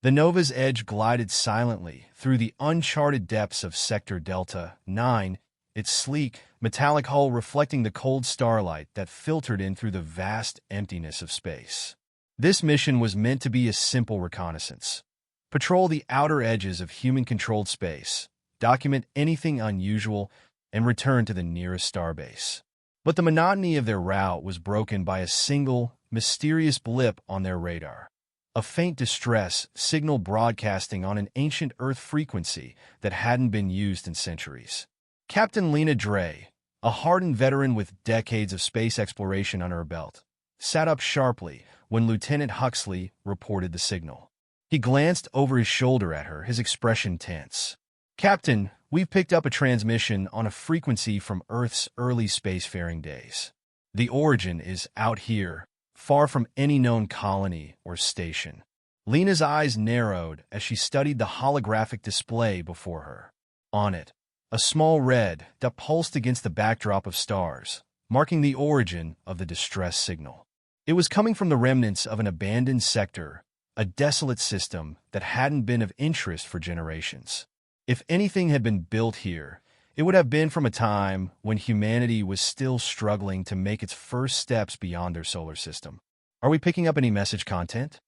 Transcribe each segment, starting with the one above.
The Nova's Edge glided silently through the uncharted depths of Sector Delta 9, its sleek, metallic hull reflecting the cold starlight that filtered in through the vast emptiness of space. This mission was meant to be a simple reconnaissance. Patrol the outer edges of human-controlled space, document anything unusual, and return to the nearest starbase. But the monotony of their route was broken by a single, mysterious blip on their radar. A faint distress signal broadcasting on an ancient Earth frequency that hadn't been used in centuries. Captain Lena Dre, a hardened veteran with decades of space exploration under her belt, sat up sharply when Lieutenant Huxley reported the signal. He glanced over his shoulder at her, his expression tense. "Captain, we've picked up a transmission on a frequency from Earth's early spacefaring days. The origin is out here, far from any known colony or station." Lena's eyes narrowed as she studied the holographic display before her. On it, a small red dot pulsed against the backdrop of stars, marking the origin of the distress signal. It was coming from the remnants of an abandoned sector, a desolate system that hadn't been of interest for generations. If anything had been built here, it would have been from a time when humanity was still struggling to make its first steps beyond their solar system. "Are we picking up any message content?"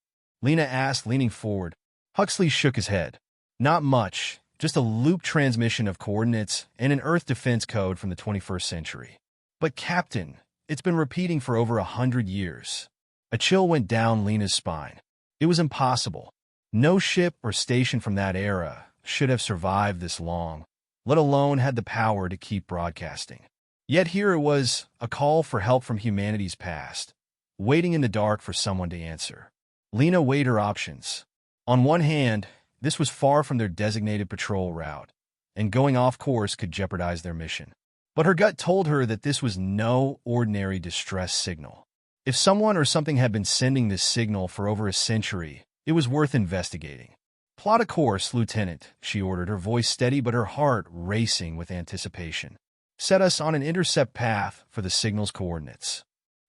Lena asked, leaning forward. Huxley shook his head. "Not much, just a loop transmission of coordinates and an Earth defense code from the 21st century. But Captain, it's been repeating for over 100 years. A chill went down Lena's spine. It was impossible. No ship or station from that era should have survived this long, let alone had the power to keep broadcasting. Yet here it was, a call for help from humanity's past, waiting in the dark for someone to answer. Lena weighed her options. On one hand, this was far from their designated patrol route, and going off course could jeopardize their mission. But her gut told her that this was no ordinary distress signal. If someone or something had been sending this signal for over a century, it was worth investigating. "Plot a course, Lieutenant," she ordered, her voice steady but her heart racing with anticipation. "Set us on an intercept path for the signal's coordinates."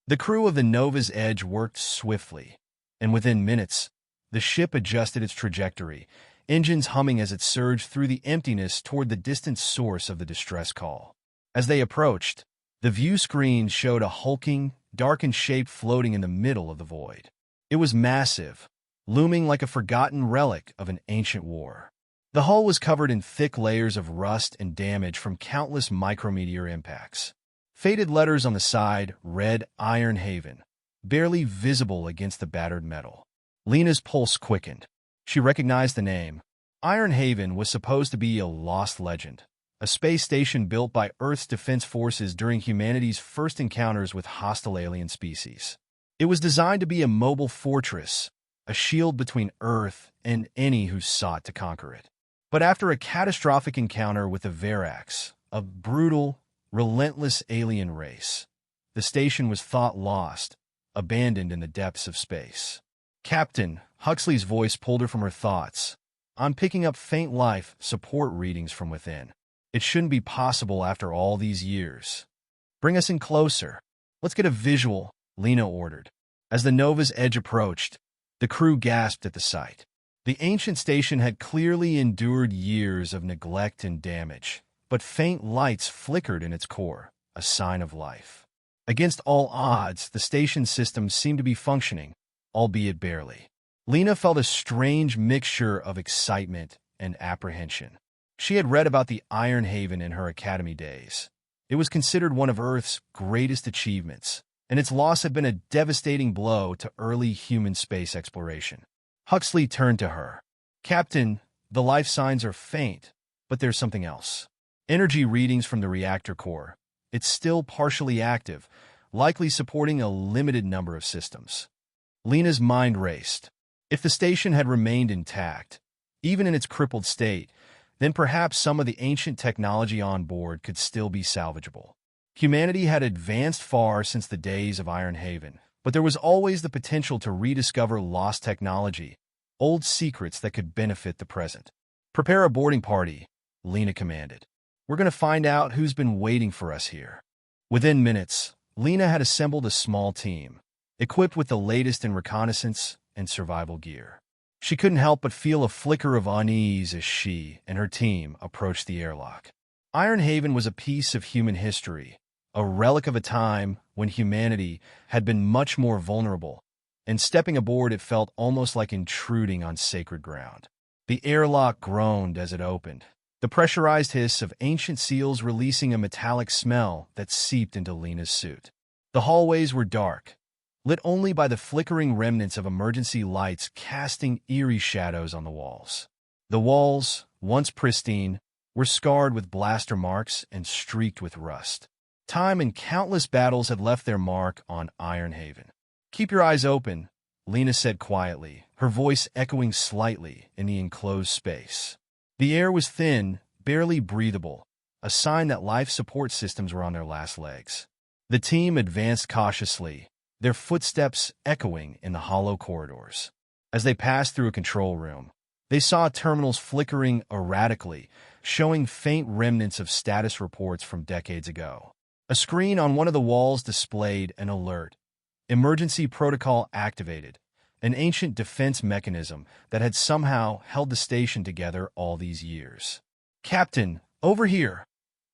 The crew of the Nova's Edge worked swiftly, and within minutes, the ship adjusted its trajectory, engines humming as it surged through the emptiness toward the distant source of the distress call. As they approached, the view screen showed a hulking, darkened shape floating in the middle of the void. It was massive, looming like a forgotten relic of an ancient war. The hull was covered in thick layers of rust and damage from countless micrometeor impacts. Faded letters on the side read Iron Haven, barely visible against the battered metal. Lena's pulse quickened. She recognized the name. Iron Haven was supposed to be a lost legend, a space station built by Earth's defense forces during humanity's first encounters with hostile alien species. It was designed to be a mobile fortress, a shield between Earth and any who sought to conquer it. But after a catastrophic encounter with the Verax, a brutal, relentless alien race, the station was thought lost, abandoned in the depths of space. "Captain," Huxley's voice pulled her from her thoughts. "I'm picking up faint life support readings from within. It shouldn't be possible after all these years." "Bring us in closer. Let's get a visual," Lena ordered. As the Nova's Edge approached, the crew gasped at the sight. The ancient station had clearly endured years of neglect and damage, but faint lights flickered in its core, a sign of life. Against all odds, the station system seemed to be functioning, albeit barely. Lena felt a strange mixture of excitement and apprehension. She had read about the Iron Haven in her academy days. It was considered one of Earth's greatest achievements, and its loss had been a devastating blow to early human space exploration. Huxley turned to her. "Captain, the life signs are faint, but there's something else. Energy readings from the reactor core. It's still partially active, likely supporting a limited number of systems." Lena's mind raced. If the station had remained intact, even in its crippled state, then perhaps some of the ancient technology on board could still be salvageable. Humanity had advanced far since the days of Iron Haven, but there was always the potential to rediscover lost technology, old secrets that could benefit the present. "Prepare a boarding party," Lena commanded. "We're going to find out who's been waiting for us here." Within minutes, Lena had assembled a small team, equipped with the latest in reconnaissance and survival gear. She couldn't help but feel a flicker of unease as she and her team approached the airlock. Ironhaven was a piece of human history, a relic of a time when humanity had been much more vulnerable, and stepping aboard it felt almost like intruding on sacred ground. The airlock groaned as it opened, the pressurized hiss of ancient seals releasing a metallic smell that seeped into Lena's suit. The hallways were dark, lit only by the flickering remnants of emergency lights casting eerie shadows on the walls. The walls, once pristine, were scarred with blaster marks and streaked with rust. Time and countless battles had left their mark on Ironhaven. "Keep your eyes open," Lena said quietly, her voice echoing slightly in the enclosed space. The air was thin, barely breathable, a sign that life support systems were on their last legs. The team advanced cautiously, their footsteps echoing in the hollow corridors. As they passed through a control room, they saw terminals flickering erratically, showing faint remnants of status reports from decades ago. A screen on one of the walls displayed an alert. Emergency protocol activated, an ancient defense mechanism that had somehow held the station together all these years. "Captain, over here,"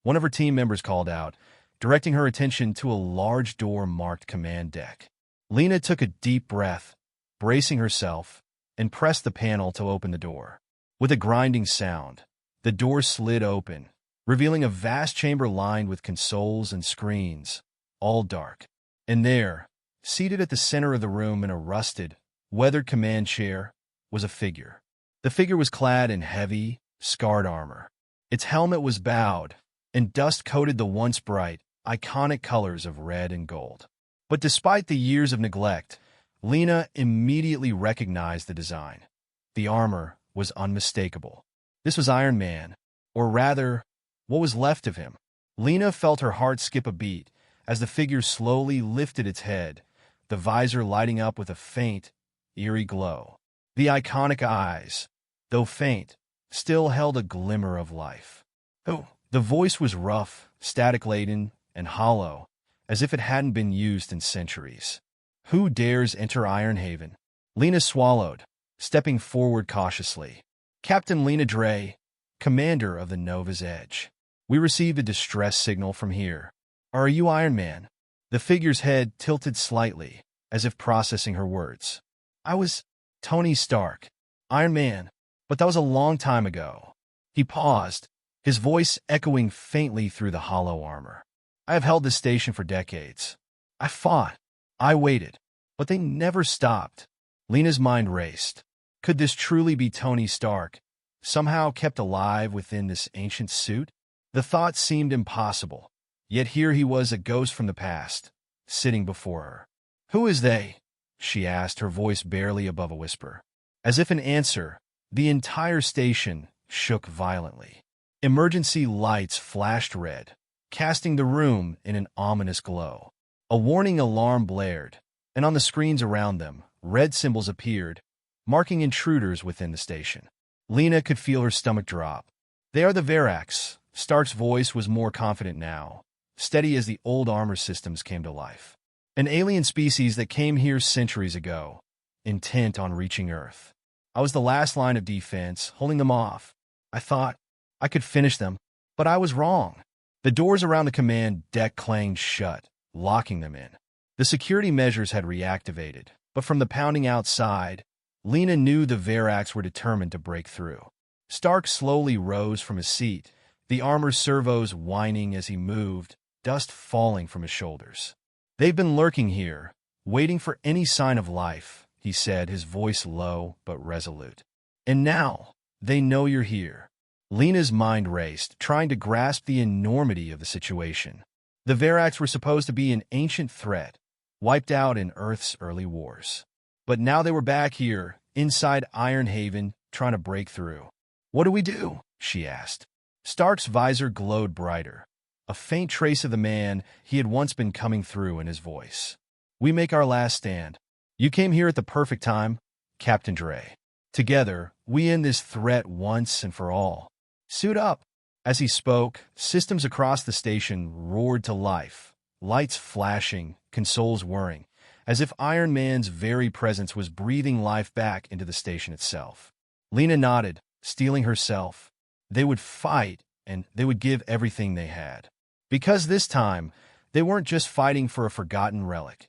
one of her team members called out, directing her attention to a large door marked Command Deck. Lena took a deep breath, bracing herself, and pressed the panel to open the door. With a grinding sound, the door slid open, revealing a vast chamber lined with consoles and screens, all dark. And there, seated at the center of the room in a rusted, weathered command chair, was a figure. The figure was clad in heavy, scarred armor. Its helmet was bowed, and dust coated the once bright, iconic colors of red and gold. But despite the years of neglect, Lena immediately recognized the design. The armor was unmistakable. This was Iron Man, or rather, what was left of him. Lena felt her heart skip a beat as the figure slowly lifted its head, the visor lighting up with a faint, eerie glow. The iconic eyes, though faint, still held a glimmer of life. Oh, the voice was rough, static-laden, and hollow, as if it hadn't been used in centuries. "Who dares enter Ironhaven?" Lena swallowed, stepping forward cautiously. "Captain Lena Dre, commander of the Nova's Edge. We received a distress signal from here. Are you Iron Man?" The figure's head tilted slightly, as if processing her words. "I was Tony Stark, Iron Man, but that was a long time ago." He paused, his voice echoing faintly through the hollow armor. "I have held this station for decades. I fought, I waited, but they never stopped." Lena's mind raced. Could this truly be Tony Stark, somehow kept alive within this ancient suit? The thought seemed impossible, yet here he was, a ghost from the past, sitting before her. "Who is they?" she asked, her voice barely above a whisper. As if in answer, the entire station shook violently. Emergency lights flashed red, casting the room in an ominous glow. A warning alarm blared, and on the screens around them, red symbols appeared, marking intruders within the station. Lena could feel her stomach drop. "They are the Verax." Stark's voice was more confident now, steady as the old armor systems came to life. "An alien species that came here centuries ago, intent on reaching Earth. I was the last line of defense, holding them off. I thought I could finish them, but I was wrong." The doors around the command deck clanged shut, locking them in. The security measures had reactivated, but from the pounding outside, Lena knew the Verax were determined to break through. Stark slowly rose from his seat, the armor servos whining as he moved, dust falling from his shoulders. "They've been lurking here, waiting for any sign of life," he said, his voice low but resolute. "And now, they know you're here." Lena's mind raced, trying to grasp the enormity of the situation. The Verax were supposed to be an ancient threat, wiped out in Earth's early wars. But now they were back here, inside Ironhaven, trying to break through. "What do we do?" she asked. Stark's visor glowed brighter, a faint trace of the man he had once been coming through in his voice. "We make our last stand. You came here at the perfect time, Captain Dre. Together, we end this threat once and for all. Suit up." As he spoke, systems across the station roared to life, lights flashing, consoles whirring, as if Iron Man's very presence was breathing life back into the station itself. Lena nodded, steeling herself. They would fight, and they would give everything they had. Because this time, they weren't just fighting for a forgotten relic.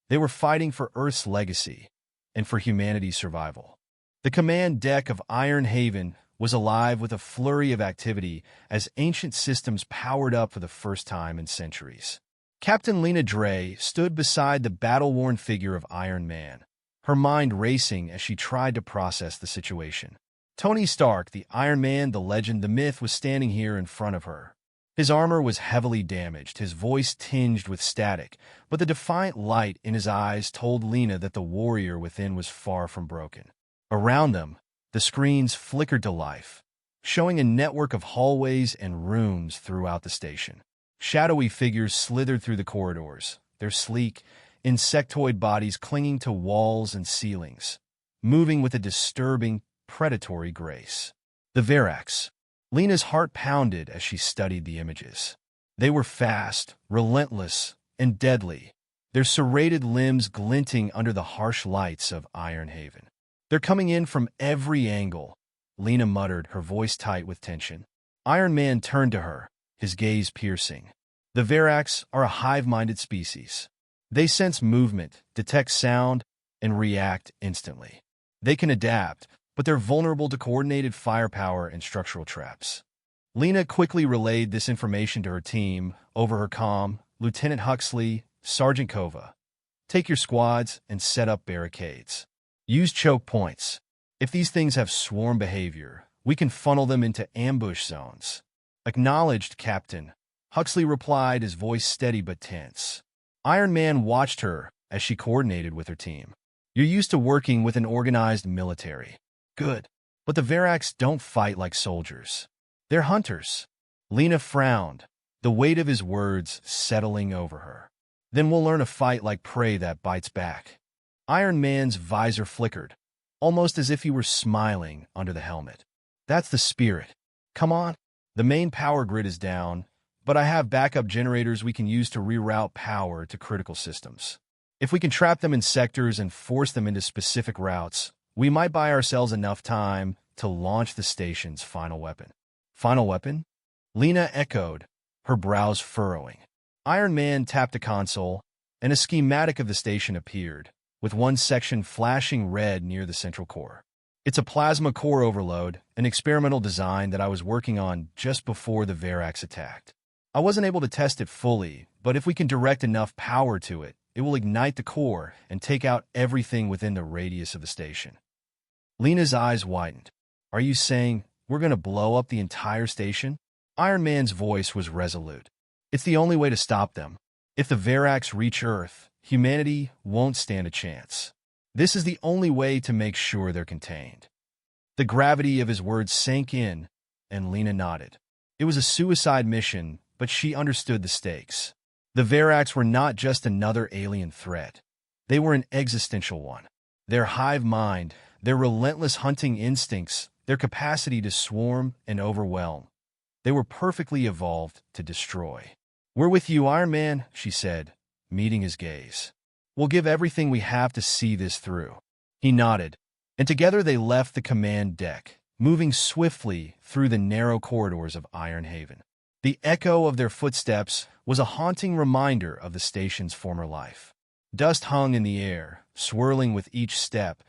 They were fighting for Earth's legacy and for humanity's survival. The command deck of Iron Haven was alive with a flurry of activity as ancient systems powered up for the first time in centuries. Captain Lena Drey stood beside the battle-worn figure of Iron Man, her mind racing as she tried to process the situation. Tony Stark, the Iron Man, the legend, the myth, was standing here in front of her. His armor was heavily damaged, his voice tinged with static, but the defiant light in his eyes told Lena that the warrior within was far from broken. Around them, the screens flickered to life, showing a network of hallways and rooms throughout the station. Shadowy figures slithered through the corridors, their sleek, insectoid bodies clinging to walls and ceilings, moving with a disturbing, predatory grace. The Verax. Lena's heart pounded as she studied the images. They were fast, relentless, and deadly, their serrated limbs glinting under the harsh lights of Iron Haven. "They're coming in from every angle," Lena muttered, her voice tight with tension. Iron Man turned to her, his gaze piercing. The Verax are a hive-minded species. They sense movement, detect sound, and react instantly. They can adapt, but they're vulnerable to coordinated firepower and structural traps. Lena quickly relayed this information to her team over her comm. "Lieutenant Huxley, Sergeant Kova, take your squads and set up barricades. Use choke points. If these things have swarm behavior, we can funnel them into ambush zones." "Acknowledged, Captain," Huxley replied, his voice steady but tense. Iron Man watched her as she coordinated with her team. "You're used to working with an organized military. Good. But the Verax don't fight like soldiers. They're hunters." Lena frowned, the weight of his words settling over her. "Then we'll learn to fight like prey that bites back." Iron Man's visor flickered, almost as if he were smiling under the helmet. "That's the spirit. Come on. The main power grid is down, but I have backup generators we can use to reroute power to critical systems. If we can trap them in sectors and force them into specific routes, we might buy ourselves enough time to launch the station's final weapon." "Final weapon?" Lena echoed, her brows furrowing. Iron Man tapped a console, and a schematic of the station appeared, with one section flashing red near the central core. "It's a plasma core overload, an experimental design that I was working on just before the Verax attacked. I wasn't able to test it fully, but if we can direct enough power to it, it will ignite the core and take out everything within the radius of the station." Lena's eyes widened. "Are you saying we're going to blow up the entire station?" Iron Man's voice was resolute. "It's the only way to stop them. If the Verax reach Earth, humanity won't stand a chance. This is the only way to make sure they're contained." The gravity of his words sank in, and Lena nodded. It was a suicide mission, but she understood the stakes. The Verax were not just another alien threat. They were an existential one. Their hive mind, their relentless hunting instincts, their capacity to swarm and overwhelm. They were perfectly evolved to destroy. "We're with you, Iron Man," she said, meeting his gaze. "We'll give everything we have to see this through." He nodded, and together they left the command deck, moving swiftly through the narrow corridors of Iron Haven. The echo of their footsteps was a haunting reminder of the station's former life. Dust hung in the air, swirling with each step,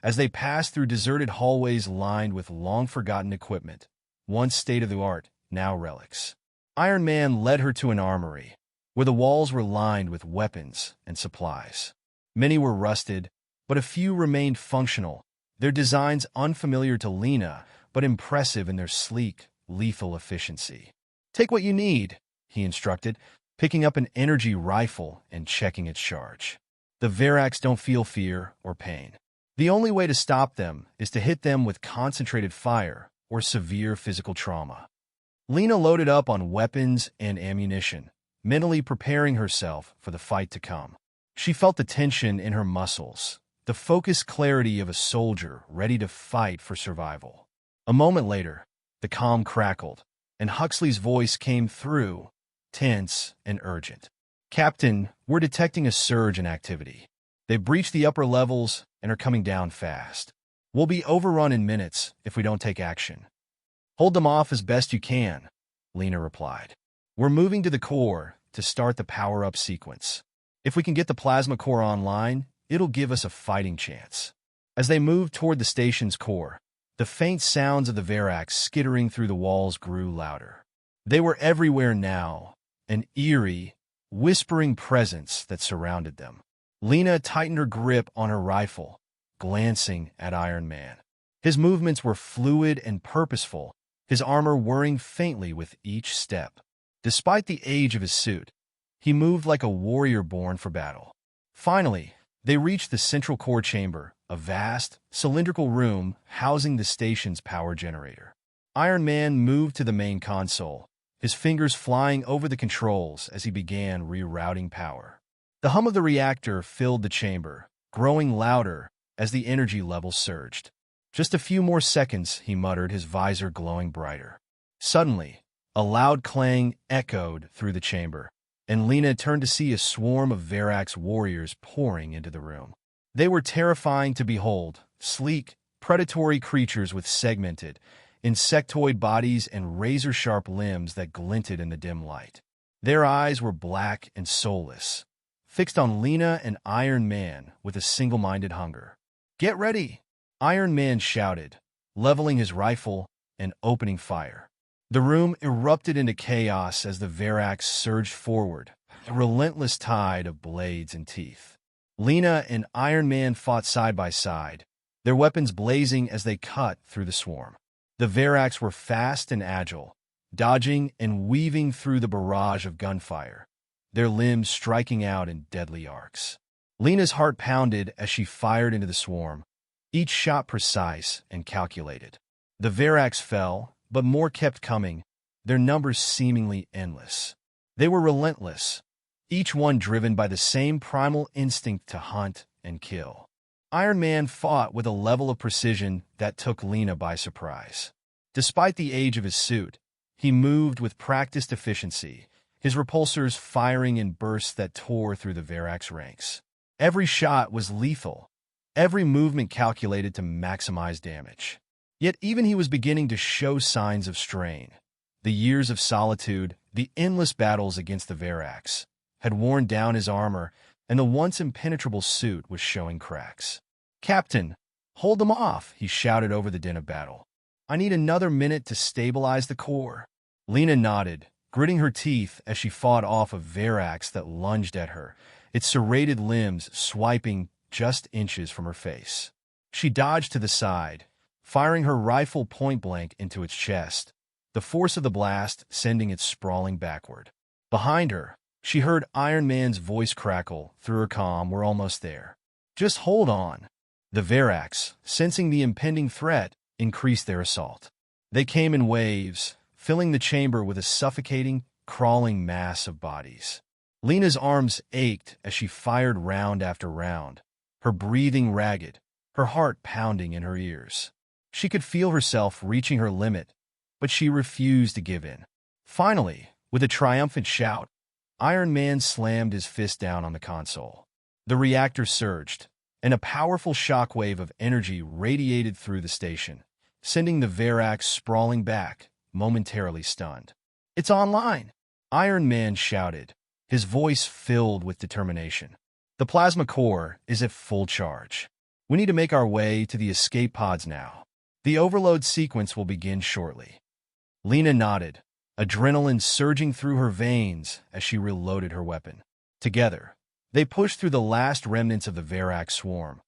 as they passed through deserted hallways lined with long-forgotten equipment, once state-of-the-art, now relics. Iron Man led her to an armory, where the walls were lined with weapons and supplies. Many were rusted, but a few remained functional, their designs unfamiliar to Lena, but impressive in their sleek, lethal efficiency. "Take what you need," he instructed, picking up an energy rifle and checking its charge. "The Verax don't feel fear or pain. The only way to stop them is to hit them with concentrated fire or severe physical trauma." Lena loaded up on weapons and ammunition, mentally preparing herself for the fight to come. She felt the tension in her muscles, the focused clarity of a soldier ready to fight for survival. A moment later, the comm crackled, and Huxley's voice came through, tense and urgent. "Captain, we're detecting a surge in activity. They've breached the upper levels and are coming down fast. We'll be overrun in minutes if we don't take action. Hold them off as best you can, Lena replied. We're moving to the core to start the power-up sequence. If we can get the plasma core online, it'll give us a fighting chance. As they moved toward the station's core, the faint sounds of the Verax skittering through the walls grew louder. They were everywhere now, an eerie, whispering presence that surrounded them. Lena tightened her grip on her rifle, glancing at Iron Man. His movements were fluid and purposeful, his armor whirring faintly with each step. Despite the age of his suit, he moved like a warrior born for battle. Finally, they reached the central core chamber, a vast, cylindrical room housing the station's power generator. Iron Man moved to the main console, his fingers flying over the controls as he began rerouting power. The hum of the reactor filled the chamber, growing louder as the energy levels surged. Just a few more seconds, he muttered, his visor glowing brighter. Suddenly, a loud clang echoed through the chamber, and Lena turned to see a swarm of Verax warriors pouring into the room. They were terrifying to behold, sleek, predatory creatures with segmented, insectoid bodies and razor-sharp limbs that glinted in the dim light. Their eyes were black and soulless, fixed on Lena and Iron Man with a single-minded hunger. "Get ready!" Iron Man shouted, leveling his rifle and opening fire. The room erupted into chaos as the Verax surged forward, a relentless tide of blades and teeth. Lena and Iron Man fought side by side, their weapons blazing as they cut through the swarm. The Verax were fast and agile, dodging and weaving through the barrage of gunfire, their limbs striking out in deadly arcs. Lena's heart pounded as she fired into the swarm, each shot precise and calculated. The Verax fell, but more kept coming, their numbers seemingly endless. They were relentless, each one driven by the same primal instinct to hunt and kill. Iron Man fought with a level of precision that took Lena by surprise. Despite the age of his suit, he moved with practiced efficiency, his repulsors firing in bursts that tore through the Verax ranks. Every shot was lethal, every movement calculated to maximize damage. Yet even he was beginning to show signs of strain. The years of solitude, the endless battles against the Verax, had worn down his armor, and the once impenetrable suit was showing cracks. "Captain, hold them off," he shouted over the din of battle. "I need another minute to stabilize the core." Lena nodded, gritting her teeth as she fought off a Verax that lunged at her, its serrated limbs swiping just inches from her face. She dodged to the side, firing her rifle point-blank into its chest, the force of the blast sending it sprawling backward. Behind her, she heard Iron Man's voice crackle through her comm. "We're almost there. Just hold on." The Verax, sensing the impending threat, increased their assault. They came in waves, filling the chamber with a suffocating, crawling mass of bodies. Lena's arms ached as she fired round after round, her breathing ragged, her heart pounding in her ears. She could feel herself reaching her limit, but she refused to give in. Finally, with a triumphant shout, Iron Man slammed his fist down on the console. The reactor surged, and a powerful shockwave of energy radiated through the station, sending the Verax sprawling back, momentarily stunned. "It's online!" Iron Man shouted, his voice filled with determination. "The plasma core is at full charge. We need to make our way to the escape pods now. The overload sequence will begin shortly." Lena nodded, adrenaline surging through her veins as she reloaded her weapon. Together, they pushed through the last remnants of the Verax swarm,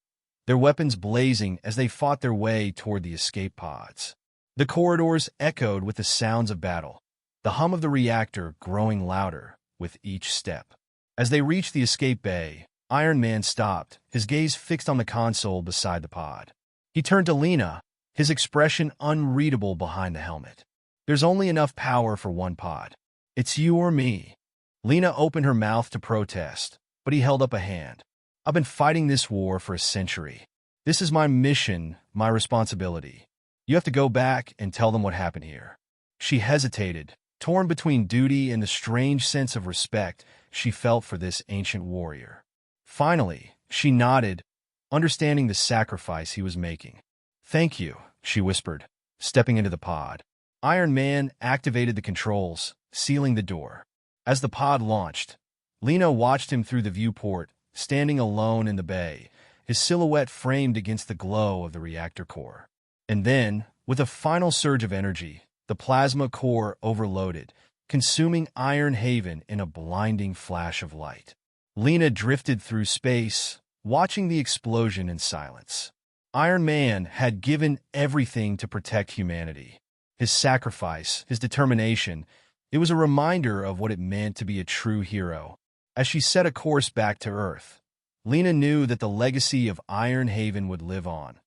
their weapons blazing as they fought their way toward the escape pods. The corridors echoed with the sounds of battle, the hum of the reactor growing louder with each step. As they reached the escape bay, Iron Man stopped, his gaze fixed on the console beside the pod. He turned to Lena, his expression unreadable behind the helmet. "There's only enough power for one pod. It's you or me." Lena opened her mouth to protest, but he held up a hand. "I've been fighting this war for a century. This is my mission, my responsibility. You have to go back and tell them what happened here." She hesitated, torn between duty and the strange sense of respect she felt for this ancient warrior. Finally, She nodded, understanding the sacrifice he was making. "Thank you," she whispered, stepping into the pod. Iron Man activated the controls, sealing the door. As the pod launched, Lena watched him through the viewport, standing alone in the bay, his silhouette framed against the glow of the reactor core. And then, with a final surge of energy, the plasma core overloaded, consuming Iron Haven in a blinding flash of light. Lena drifted through space, watching the explosion in silence. Iron Man had given everything to protect humanity. His sacrifice, his determination, it was a reminder of what it meant to be a true hero. As she set a course back to Earth, Lena knew that the legacy of Iron Haven would live on,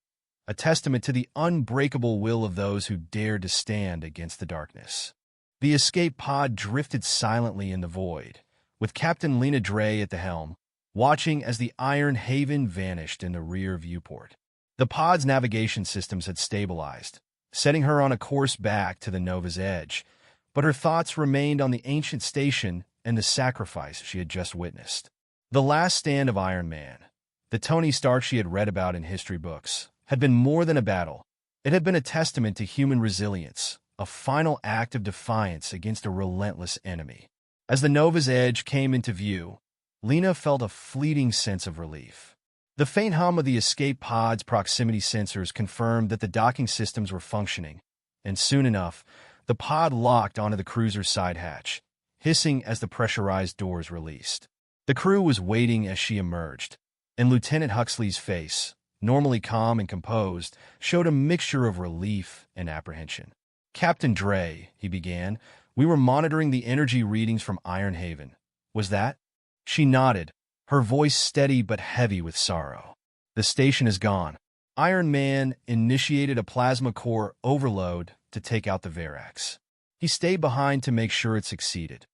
a testament to the unbreakable will of those who dared to stand against the darkness. The escape pod drifted silently in the void, with Captain Lena Drey at the helm, watching as the Iron Haven vanished in the rear viewport. The pod's navigation systems had stabilized, setting her on a course back to the Nova's edge, but her thoughts remained on the ancient station and the sacrifice she had just witnessed. The last stand of Iron Man, the Tony Stark she had read about in history books, had been more than a battle. It had been a testament to human resilience, a final act of defiance against a relentless enemy. As the Nova's edge came into view, Lena felt a fleeting sense of relief. The faint hum of the escape pod's proximity sensors confirmed that the docking systems were functioning, and soon enough, the pod locked onto the cruiser's side hatch, hissing as the pressurized doors released. The crew was waiting as she emerged, and Lieutenant Huxley's face, normally calm and composed, showed a mixture of relief and apprehension. "Captain Drey," he began, "we were monitoring the energy readings from Iron Haven. Was that?" She nodded, her voice steady but heavy with sorrow. "The station is gone." Iron Man initiated a plasma core overload to take out the Verax. He stayed behind to make sure it succeeded.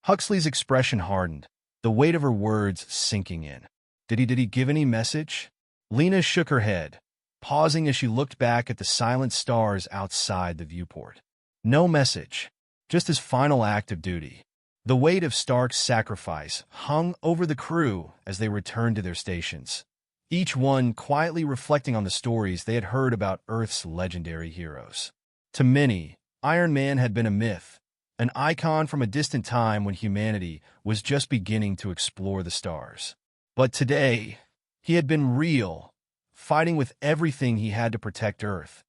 Huxley's expression hardened, the weight of her words sinking in. Did he give any message?" Lena shook her head, pausing as she looked back at the silent stars outside the viewport. "No message, just his final act of duty." The weight of Stark's sacrifice hung over the crew as they returned to their stations, each one quietly reflecting on the stories they had heard about Earth's legendary heroes. To many, Iron Man had been a myth, an icon from a distant time when humanity was just beginning to explore the stars. But today, he had been real, fighting with everything he had to protect Earth,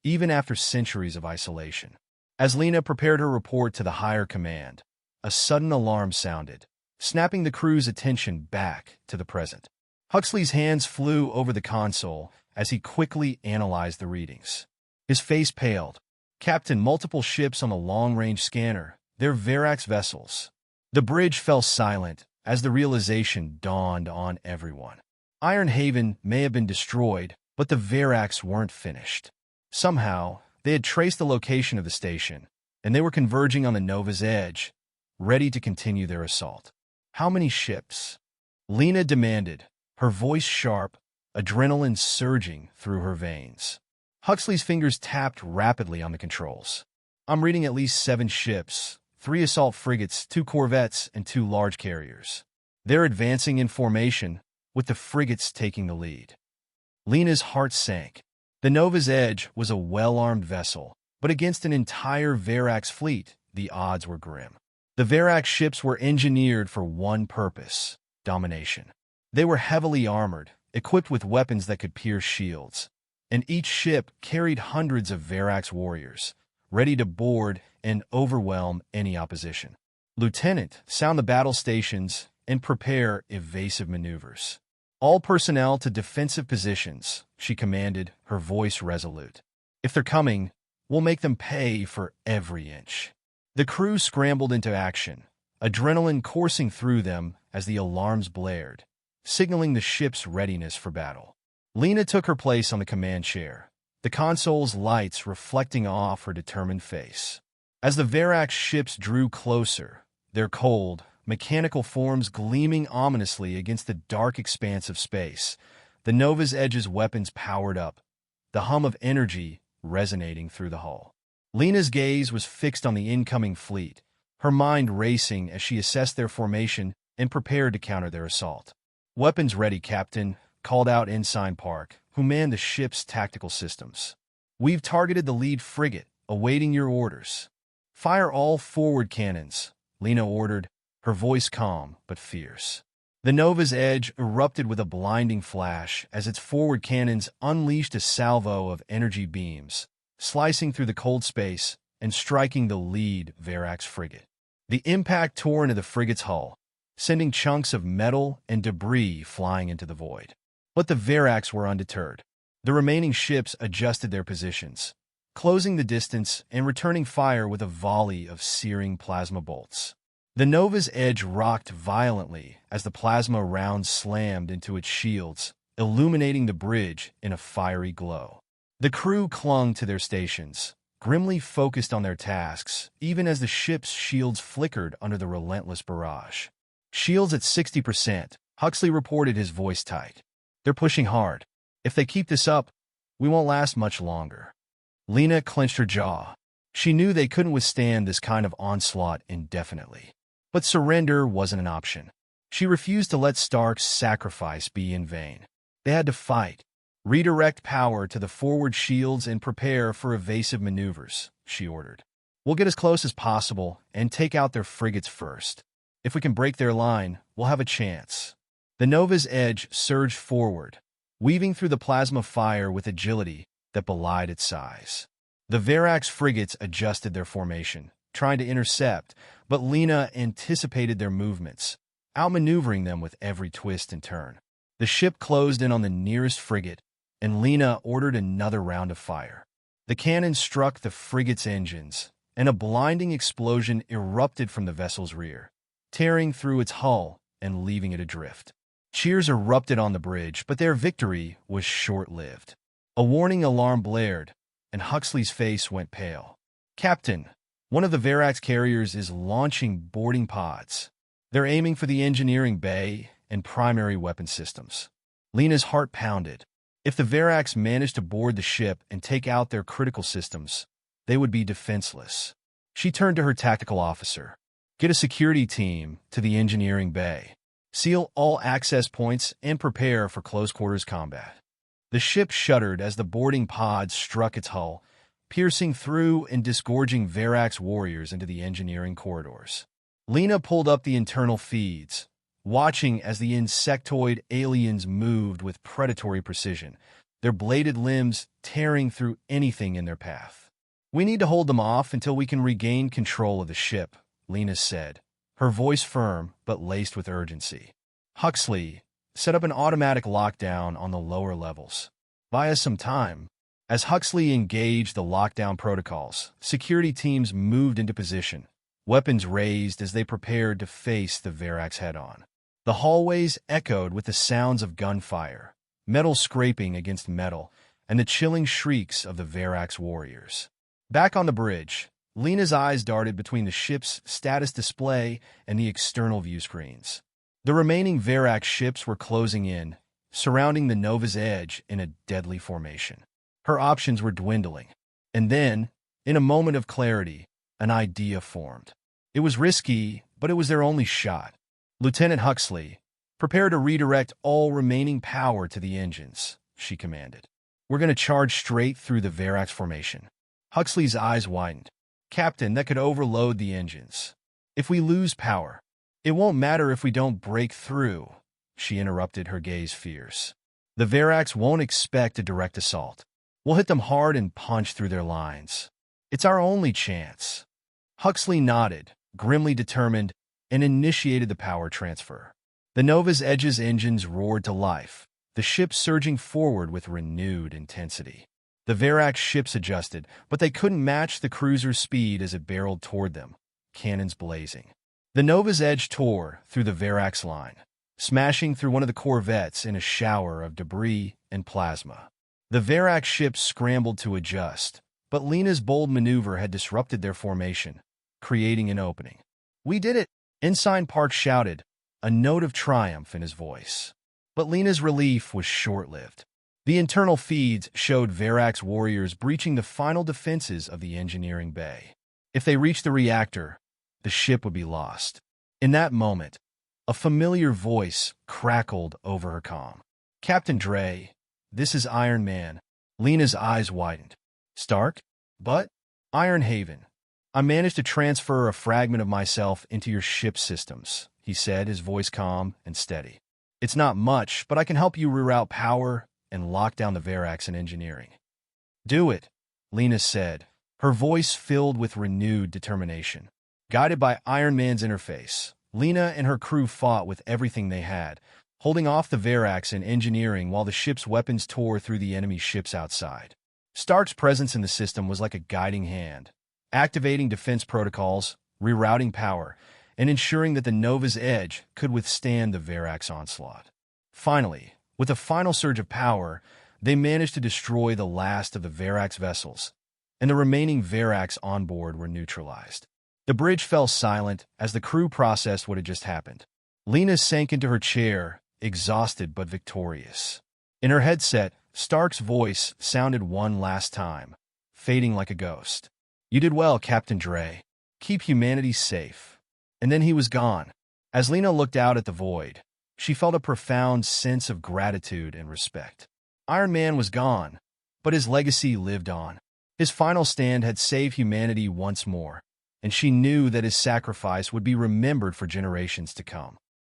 even after centuries of isolation. As Lena prepared her report to the higher command, a sudden alarm sounded, snapping the crew's attention back to the present. Huxley's hands flew over the console as he quickly analyzed the readings. His face paled. "Captain, multiple ships on the long-range scanner. They're Verax vessels." The bridge fell silent as the realization dawned on everyone. Iron Haven may have been destroyed, but the Verax weren't finished. Somehow, they had traced the location of the station, and they were converging on the Nova's edge, ready to continue their assault. "How many ships?" Lena demanded, her voice sharp, adrenaline surging through her veins. Huxley's fingers tapped rapidly on the controls. "I'm reading at least 7 ships, 3 assault frigates, 2 corvettes, and 2 large carriers. They're advancing in formation, with the frigates taking the lead." Lena's heart sank. The Nova's Edge was a well-armed vessel, but against an entire Verax fleet, the odds were grim. The Verax ships were engineered for one purpose: domination. They were heavily armored, equipped with weapons that could pierce shields, and each ship carried hundreds of Verax warriors, ready to board and overwhelm any opposition. "Lieutenant, sound the battle stations and prepare evasive maneuvers. All personnel to defensive positions," she commanded, her voice resolute. "If they're coming, we'll make them pay for every inch." The crew scrambled into action, adrenaline coursing through them as the alarms blared, signaling the ship's readiness for battle. Lena took her place on the command chair, the console's lights reflecting off her determined face. As the Verax ships drew closer, their cold, mechanical forms gleaming ominously against the dark expanse of space, the Nova's Edge's weapons powered up, the hum of energy resonating through the hull. Lena's gaze was fixed on the incoming fleet, her mind racing as she assessed their formation and prepared to counter their assault. "Weapons ready, Captain," called out Ensign Park, who manned the ship's tactical systems. "We've targeted the lead frigate, awaiting your orders." "Fire all forward cannons," Lena ordered, her voice calm but fierce. The Nova's edge erupted with a blinding flash as its forward cannons unleashed a salvo of energy beams, slicing through the cold space and striking the lead Verax frigate. The impact tore into the frigate's hull, sending chunks of metal and debris flying into the void. But the Verax were undeterred. The remaining ships adjusted their positions, closing the distance and returning fire with a volley of searing plasma bolts. The Nova's edge rocked violently as the plasma rounds slammed into its shields, illuminating the bridge in a fiery glow. The crew clung to their stations, grimly focused on their tasks, even as the ship's shields flickered under the relentless barrage. "Shields at 60%, Huxley reported, his voice tight. "They're pushing hard. If they keep this up, we won't last much longer." Lena clenched her jaw. She knew they couldn't withstand this kind of onslaught indefinitely. But surrender wasn't an option. She refused to let Stark's sacrifice be in vain. They had to fight. "Redirect power to the forward shields and prepare for evasive maneuvers," she ordered. "We'll get as close as possible and take out their frigates first. If we can break their line, we'll have a chance." The Nova's edge surged forward, weaving through the plasma fire with agility that belied its size. The Verax frigates adjusted their formation, trying to intercept, but Lena anticipated their movements, outmaneuvering them with every twist and turn. The ship closed in on the nearest frigate, and Lena ordered another round of fire. The cannon struck the frigate's engines, and a blinding explosion erupted from the vessel's rear, tearing through its hull and leaving it adrift. Cheers erupted on the bridge, but their victory was short-lived. A warning alarm blared, and Huxley's face went pale. "Captain, one of the Verax carriers is launching boarding pods. They're aiming for the engineering bay and primary weapon systems." Lena's heart pounded. If the Verax managed to board the ship and take out their critical systems, they would be defenseless. She turned to her tactical officer. "Get a security team to the engineering bay. Seal all access points and prepare for close-quarters combat." The ship shuddered as the boarding pods struck its hull, piercing through and disgorging Verax warriors into the engineering corridors. Lena pulled up the internal feeds, watching as the insectoid aliens moved with predatory precision, their bladed limbs tearing through anything in their path. "We need to hold them off until we can regain control of the ship," Lena said, her voice firm but laced with urgency. "Huxley, set up an automatic lockdown on the lower levels. Buy us some time." As Huxley engaged the lockdown protocols, security teams moved into position, weapons raised as they prepared to face the Verax head-on. The hallways echoed with the sounds of gunfire, metal scraping against metal, and the chilling shrieks of the Verax warriors. Back on the bridge, Lena's eyes darted between the ship's status display and the external view screens. The remaining Verax ships were closing in, surrounding the Nova's edge in a deadly formation. Her options were dwindling. And then, in a moment of clarity, an idea formed. It was risky, but it was their only shot. "Lieutenant Huxley, prepare to redirect all remaining power to the engines," she commanded. "We're going to charge straight through the Verax formation." Huxley's eyes widened. "Captain, that could overload the engines. If we lose power, it won't matter if we don't break through," she interrupted, her gaze fierce. "The Verax won't expect a direct assault. We'll hit them hard and punch through their lines. It's our only chance." Huxley nodded, grimly determined, and initiated the power transfer. The Nova's Edge's engines roared to life, the ship surging forward with renewed intensity. The Verax ships adjusted, but they couldn't match the cruiser's speed as it barreled toward them, cannons blazing. The Nova's Edge tore through the Verax line, smashing through one of the corvettes in a shower of debris and plasma. The Verax ships scrambled to adjust, but Lena's bold maneuver had disrupted their formation, creating an opening. "We did it!" Ensign Park shouted, a note of triumph in his voice. But Lena's relief was short-lived. The internal feeds showed Verax warriors breaching the final defenses of the engineering bay. If they reached the reactor, the ship would be lost. In that moment, A familiar voice crackled over her comm. Captain Dre, this is Iron Man. Lena's eyes widened. Stark? But? Iron Haven. I managed to transfer a fragment of myself into your ship's systems, he said, his voice calm and steady. It's not much, but I can help you reroute power and lock down the Verax in engineering. Do it, Lena said, her voice filled with renewed determination. Guided by Iron Man's interface, Lena and her crew fought with everything they had, holding off the Verax in engineering while the ship's weapons tore through the enemy ships outside. Stark's presence in the system was like a guiding hand, activating defense protocols, rerouting power, and ensuring that the Nova's edge could withstand the Verax onslaught. Finally, with a final surge of power, they managed to destroy the last of the Verax vessels, and the remaining Verax on board were neutralized. The bridge fell silent as the crew processed what had just happened. Lena sank into her chair, exhausted but victorious. In her headset, Stark's voice sounded one last time, fading like a ghost. You did well, Captain Dre. Keep humanity safe. And then he was gone. As Lena looked out at the void, she felt a profound sense of gratitude and respect. Iron Man was gone, but his legacy lived on. His final stand had saved humanity once more, and she knew that his sacrifice would be remembered for generations to come.